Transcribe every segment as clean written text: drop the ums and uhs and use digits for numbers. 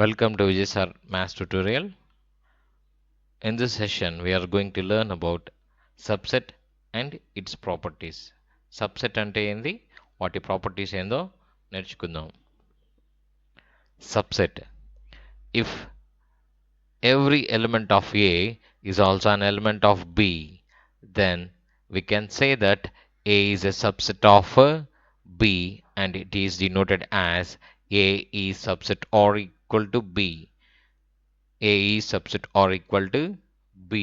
Welcome to Vijay Sir Maths Tutorial. In this session, we are going to learn about subset and its properties. Subset అంటే ఏంది, వాటి properties ఏందో నేర్చుకుందాం. Subset. If every element of A is also an element of B, then we can say that A is a subset of B and it is denoted as A is subset or equal to B. A is subset or equal to B,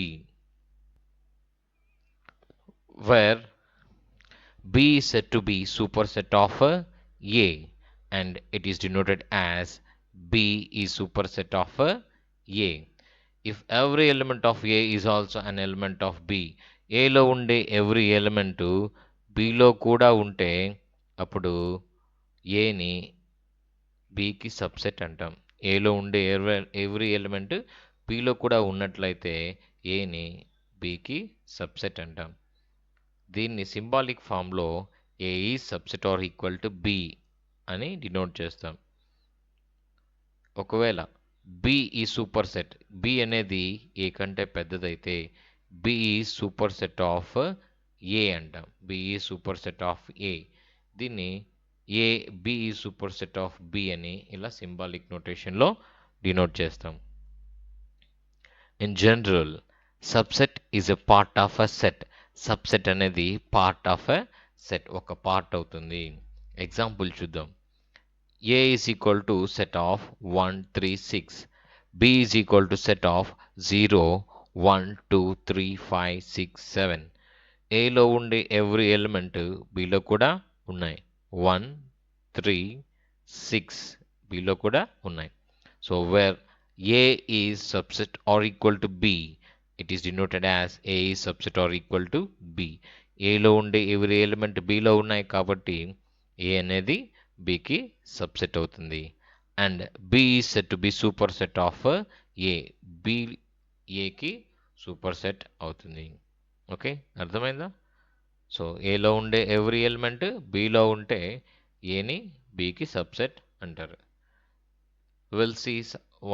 where B is said to be superset of A and it is denoted as B is superset of A. If every element of A is also an element of B, A లో ఉండే every element B లో కూడా ఉంటే అప్పుడు A ని B కి subset అంటాం. A లో ఉండే every ఎలిమెంట్ B లో కూడా ఉన్నట్లయితే A ని B కి సబ్సెట్ అంటాం. దీన్ని సింబాలిక్ ఫామ్లో A is subset or equal to B అని డినోట్ చేస్తాం. ఒకవేళ బి ఈ సూపర్ సెట్, బి అనేది ఏ కంటే పెద్దదైతే B is superset of A అంటాం. B is superset of A. దీన్ని A B is superset of B అని ఇలా సింబాలిక్ నోటేషన్లో డినోట్ చేస్తాం. In general, subset is a part of a set. Subset అనేది part of a set, ఒక పార్ట్ అవుతుంది. ఎగ్జాంపుల్ చూద్దాం. A is equal to set of 1, 3, 6. B is equal to set of 0, 1, 2, 3, 5, 6, 7. Aలో ఉండే ఎవ్రీ ఎలిమెంట్ Bలో కూడా ఉన్నాయి. 1, 3, 6 Bలో కూడా ఉన్నాయి. So where A is subset or equal to B, it is denoted as A is subset or equal to B. Aలో ఉండే every element Bలో ఉన్నాయి కాబట్టి A అనేది Bకి సబ్సెట్ అవుతుంది. And B is said to be superset of A. B Aకి superset అవుతుంది. ఓకే, అర్థమైందా? సో ఏలో ఉండే ఎవ్రీ ఎలిమెంట్ Bలో ఉంటే ఏని Bకి సబ్సెట్ అంటారు. Will see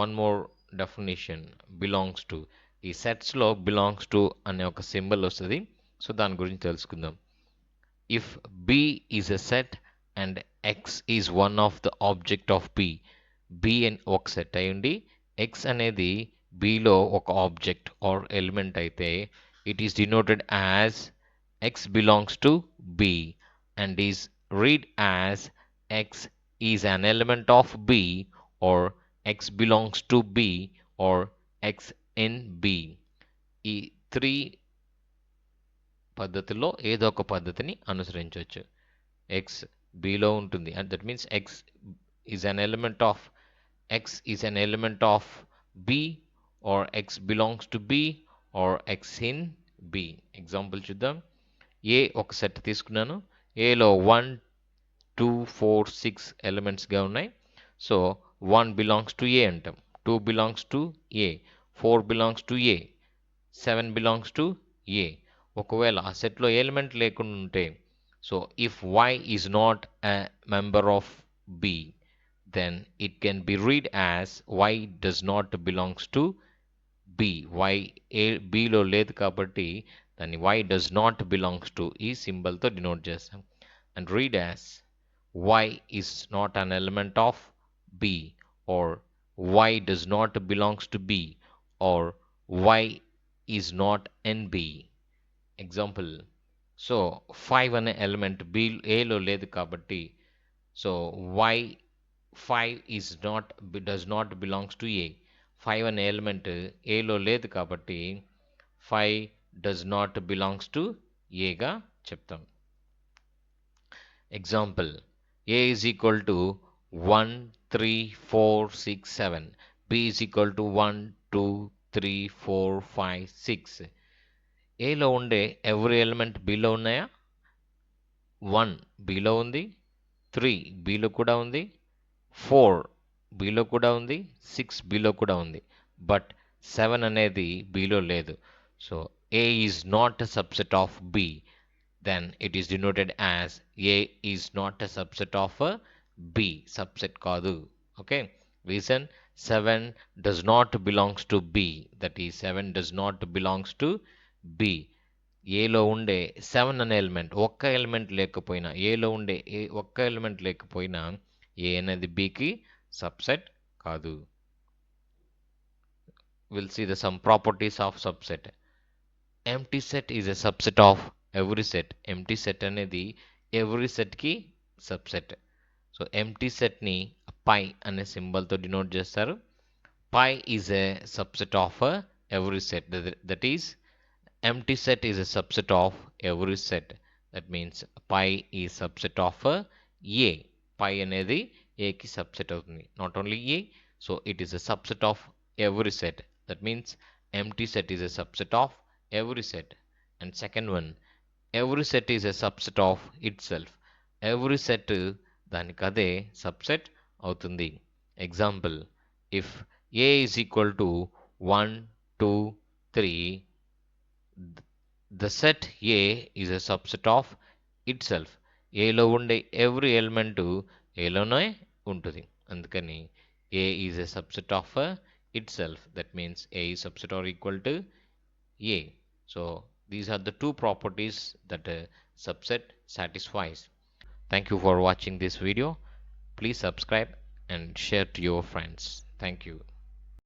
one more definition, belongs to. ఈ సెట్స్లో బిలాంగ్స్ టు అనే ఒక సింబల్ వస్తుంది. సో దాని గురించి తెలుసుకుందాం. If B is a set and X is one of the object of B. B అని ఒక సెట్ అయ్యండి, X అనేది Bలో ఒక ఆబ్జెక్ట్ ఆర్ ఎలిమెంట్ అయితే it is denoted as X belongs to B and is read as X is an element of B or X belongs to B or X in B. ఈ three పద్ధతిలో ఏదో ఒక పద్ధతిని అనుసరించవచ్చు. X Bలో ఉంటుంది and that means X is an element of B or X belongs to B or X in B. Example చూద్దాం. ఏ ఒక set తీసుకున్నాను. ఏలో 1, 2, 4, 6 ఎలిమెంట్స్గా ఉన్నాయి. సో 1 బిలాంగ్స్ టు ఏ అంటాం, 2 belongs to A, 4 belongs to A, 7 belongs to A. ఒకవేళ ఆ సెట్లో element లేకుండా ఉంటే, so if y is not a member of B, then it can be read as y does not belongs to B. y Bలో లేదు కాబట్టి దాన్ని y does not belongs to ఈ సింబల్తో denote చేస్తాం. And read as y is not an element of B or y does not belongs to B or y is not in B. Example, so 5 అనే element ఏలో లేదు కాబట్టి so y 5 is not does not belongs to A. 5 అనే element ఏలో లేదు కాబట్టి 5 does not belongs to ఏగా చెప్తాం. Example, A is equal to 1, 3, 4, 6, 7. B is equal to 1, 2, 3, 4, 5, 6. ఏలో ఉండే ఎవ్రీ ఎలిమెంట్ Bలో ఉన్నాయా? 1 Bలో ఉంది, 3 Bలో కూడా ఉంది, 4 Bలో కూడా ఉంది, 6 Bలో కూడా ఉంది. బట్ 7 అనేది Bలో లేదు. So A is not a subset of B. Then it is denoted as A is not a subset of B. Subset కాదు. Okay, reason 7 does not belongs to B. That is 7 does not belongs to B. ఏలో ఉండే 7 అనే element ఒక్క element లేకపోయినా ఏలో ఉండే ఒక్క element లేకపోయినా ఏ అనేది బికి సబ్సెట్ కాదు. Will see the some properties of subset. Empty set is a subset of every set. Empty set అనేది ఎవ్రీ సెట్కి సబ్సెట్. సో ఎంప్టీ సెట్ని పై అనే సింబల్తో డినోట్ చేస్తారు. Pi is a subset of every set. That is, empty set is a subset of every set. That means pi is subset of A. Pi అనేది A కి subset అవుతుంది. Not only A, so it is a subset of every set. That means empty set is a subset of every set. And second one, every set is a subset of itself. Every set దానికదే subset అవుతుంది. Example, if A is equal to 1, 2, 3, the set A is a subset of itself. ఏలో ఉండే every element ఏలోనే ఉంటుంది. అందుకని A is a subset of itself. That means A is subset or equal to A. So these are the two properties that a subset satisfies. Thank you for watching this video. Please subscribe and share to your friends. Thank you.